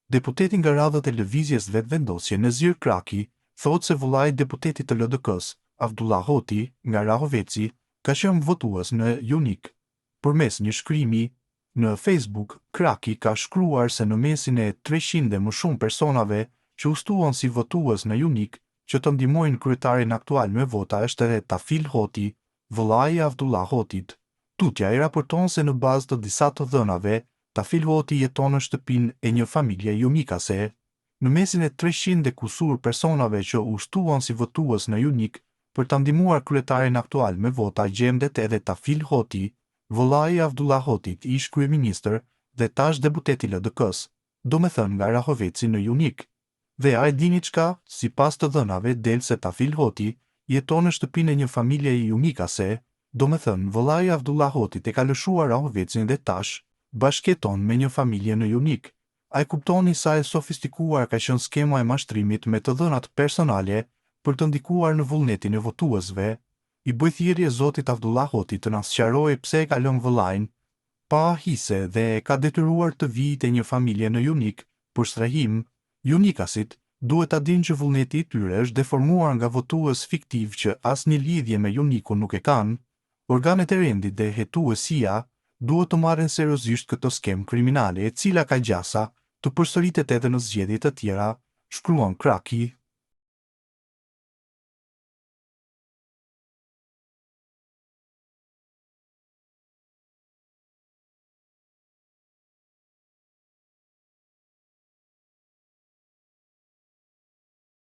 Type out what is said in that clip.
Deputeti nga radhët e lëvizjes vetëvendosje Nazir Kraki thotë se vëllai i deputetit të LDK-s, Avdullah Hoti, nga Rahoveci, ka qenë votues në UNIK. Përmes një shkrimi në Facebook, Kraki ka shkruar se në mesin e 300 dhe më shumë personave që ushtuan si votues në UNIK që të ndihmojnë kryetarin aktual me vota është edhe Tafil Hoti, vëllai i Avdullah Hotit. Tutja i raporton se në bazë të disa të dhënave, Tafil Hoti jeton në shtëpinë e një familje jumikase. Në mesin e 300 dhe kusur personave që ushtuan si votues në UNIK për të ndihmuar kryetarin aktual me vota gjendet edhe Tafil Hoti, vëllai i Avdullah Hotit, ish kryeministër dhe tash deputeti i LDK-s, domethënë nga Rahoveci në UNIK. Dhe a e dini çka? Sipas të dhënave del se Tafil Hoti jeton në shtëpinë e një familje jumikase, domethënë vëllai i Avdullah Hotit e ka lëshuar Rahovecin dhe tash bashkëton me një familje në UNIK. A e kuptoni sa e sofistikuar ka qenë skema e mashtrimit me të dhënat personale për të ndikuar në vullnetin e votuesve? I bëj thirrje zotit Avdullah Hotit të na sqarojë pse e ka lënë vëllain pa hise dhe e ka detyruar të vijë te një familje në UNIK për strehim. UNIKasit duhet ta dinë që vullneti i tyre është deformuar nga votues fiktiv që asnjë lidhje me UNIK-un nuk e kanë. Organet e rendit dhe hetuesia duhet të marrin seriozisht këtë skemë kriminale e cila ka gjasa të përsëritet edhe në zgjedhje të tjera, shkruan Kraki.